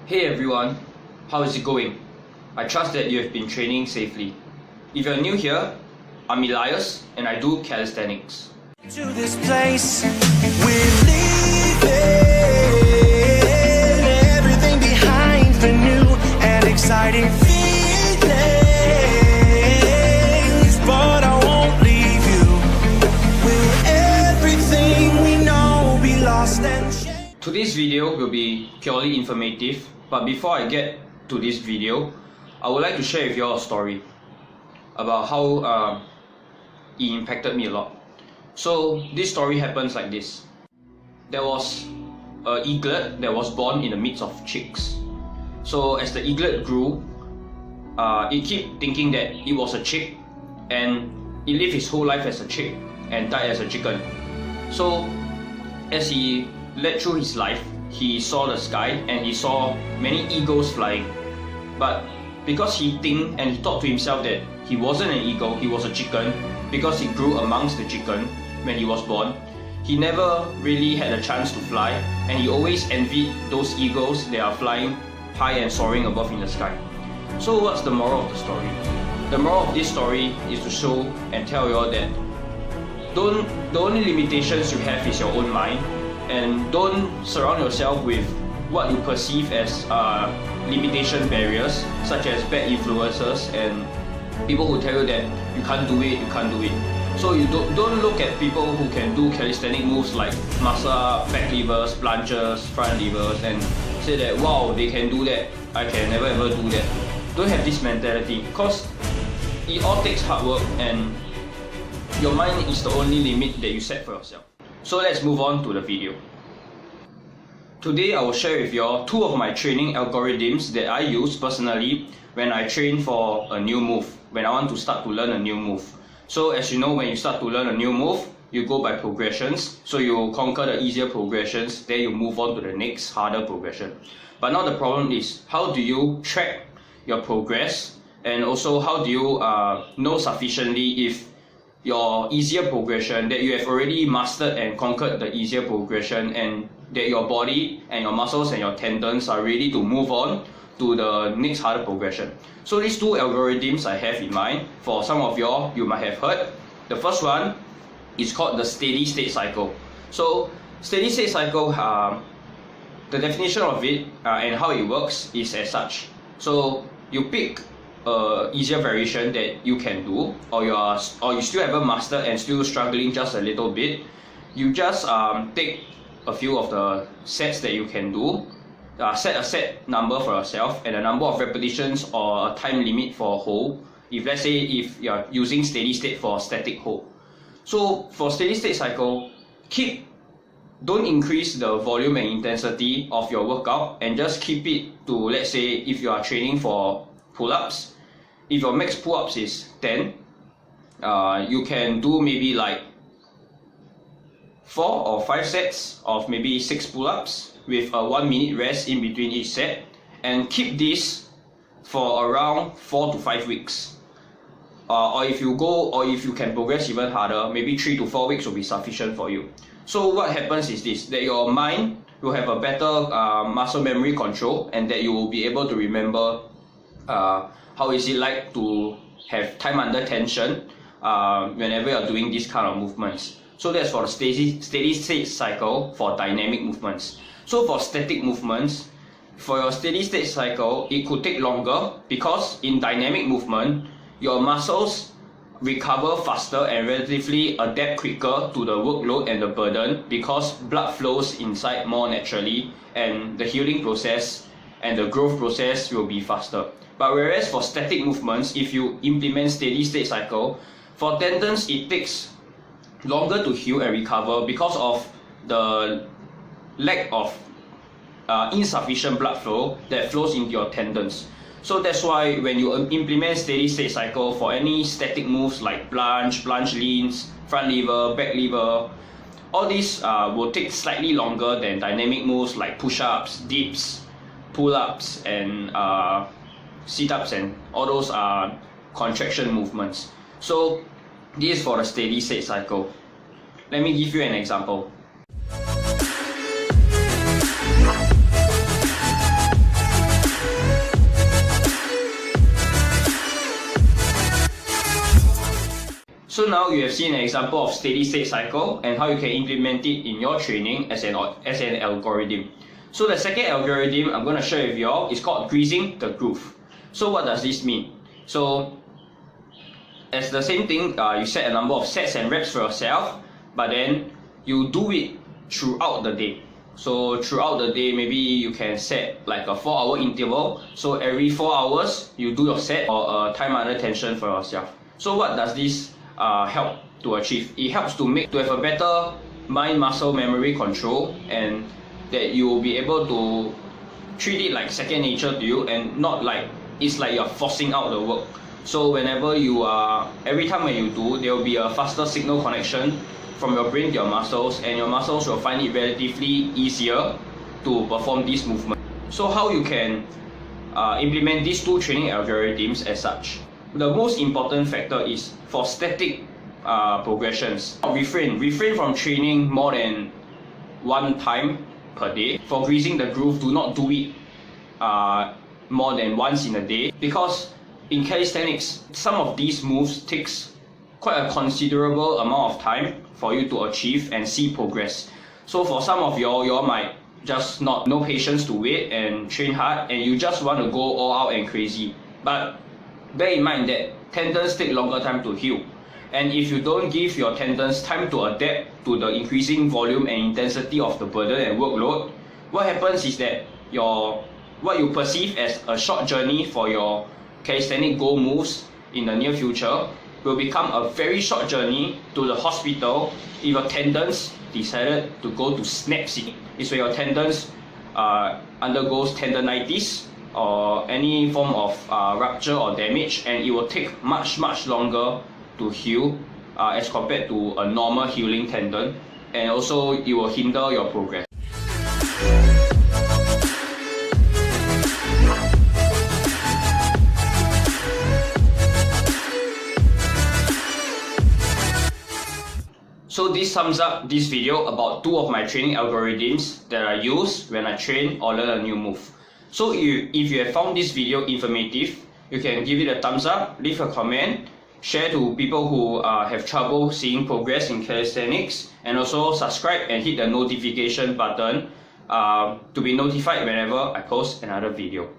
Hey everyone, how is it going? I trust that you have been training safely. If you're new here, I'm Elias and I do calisthenics. To this place, we're leaving everything behind for new and exciting feelings, but I won't leave you. Will everything we know be lost and changed? Today's video will be purely informative, but before I get to this video, I would like to share with you all a story about how it impacted me a lot. So this story happens like this. There was an eaglet that was born in the midst of chicks. So as the eaglet grew, it kept thinking that it was a chick, and it lived his whole life as a chick and died as a chicken. So as he led through his life, he saw the sky and he saw many eagles flying. But because he thought to himself that he wasn't an eagle, he was a chicken, because he grew amongst the chicken when he was born, he never really had a chance to fly, and he always envied those eagles that are flying high and soaring above in the sky. So what's the moral of the story? The moral of this story is to show and tell you all that the only limitations you have is your own mind, and don't surround yourself with what you perceive as limitation barriers, such as bad influences and people who tell you that you can't do it. So you don't look at people who can do calisthenic moves like muscle up, back levers, plunges, front levers, and say that wow, they can do that, I can never ever do that. Don't have this mentality, because it all takes hard work and your mind is the only limit that you set for yourself. So let's move on to the video. Today I will share with you all two of my training algorithms that I use personally when I train for a new move, when I want to start to learn a new move. So as you know, when you start to learn a new move, you go by progressions. So you conquer the easier progressions, then you move on to the next harder progression. But now the problem is, how do you track your progress, and also how do you know sufficiently if your easier progression, that you have already mastered and conquered the easier progression, and that your body and your muscles and your tendons are ready to move on to the next harder progression. So these two algorithms I have in mind. For some of y'all, you might have heard. The first one is called the steady state cycle. So steady state cycle, the definition of it and how it works is as such. So you pick easier variation that you can do, or you still haven't mastered and still struggling just a little bit. You just take a few of the sets that you can do, set a set number for yourself and a number of repetitions or a time limit for a hold. If let's say if you're using steady state for a static hold. So for steady state cycle, don't increase the volume and intensity of your workout, and just keep it to, let's say if you are training for pull-ups, if your max pull-ups is 10, you can do maybe like 4 or 5 sets of maybe 6 pull-ups with a 1 minute rest in between each set, and keep this for around 4 to 5 weeks. Or if you can progress even harder, maybe 3 to 4 weeks will be sufficient for you. So what happens is this, that your mind will have a better muscle memory control, and that you will be able to remember how is it like to have time under tension whenever you're doing this kind of movements. So that's for the steady state cycle for dynamic movements. So for static movements, for your steady state cycle, it could take longer, because in dynamic movement, your muscles recover faster and relatively adapt quicker to the workload and the burden, because blood flows inside more naturally, and the healing process and the growth process will be faster. But whereas for static movements, if you implement steady state cycle, for tendons it takes longer to heal and recover because of the lack of insufficient blood flow that flows into your tendons. So that's why when you implement steady state cycle for any static moves like plunge leans, front lever, back lever, all these will take slightly longer than dynamic moves like push-ups, dips, pull-ups, and sit-ups, and all those contraction movements. So this is for the steady state cycle. Let me give you an example. So now you have seen an example of steady state cycle and how you can implement it in your training as an algorithm. So the second algorithm I'm going to share with you all is called greasing the groove. So what does this mean? So as the same thing, you set a number of sets and reps for yourself, but then you do it throughout the day. So throughout the day, maybe you can set like a 4-hour interval. So every 4 hours, you do your set or a time under tension for yourself. So what does this help to achieve? It helps to have a better mind-muscle memory control, and that you will be able to treat it like second nature to you and not like it's like you're forcing out the work. So whenever every time when you do, there will be a faster signal connection from your brain to your muscles, and your muscles will find it relatively easier to perform this movement. So how you can implement these two training algorithms as such? The most important factor is for static progressions. Refrain from training more than one time per day. For greasing the groove, do not do it more than once in a day, because in calisthenics, some of these moves takes quite a considerable amount of time for you to achieve and see progress. So for some of y'all might just no patience to wait and train hard, and you just want to go all out and crazy. But bear in mind that tendons take longer time to heal. And if you don't give your tendons time to adapt to the increasing volume and intensity of the burden and workload, what happens is that what you perceive as a short journey for your calisthenic goal moves in the near future will become a very short journey to the hospital if your tendons decided to go to snap city. It's where your tendons undergoes tendonitis or any form of rupture or damage, and it will take much longer to heal as compared to a normal healing tendon, and also it will hinder your progress. So this sums up this video about two of my training algorithms that I use when I train or learn a new move. So if you have found this video informative, you can give it a thumbs up, leave a comment, share to people who have trouble seeing progress in calisthenics, and also subscribe and hit the notification button to be notified whenever I post another video.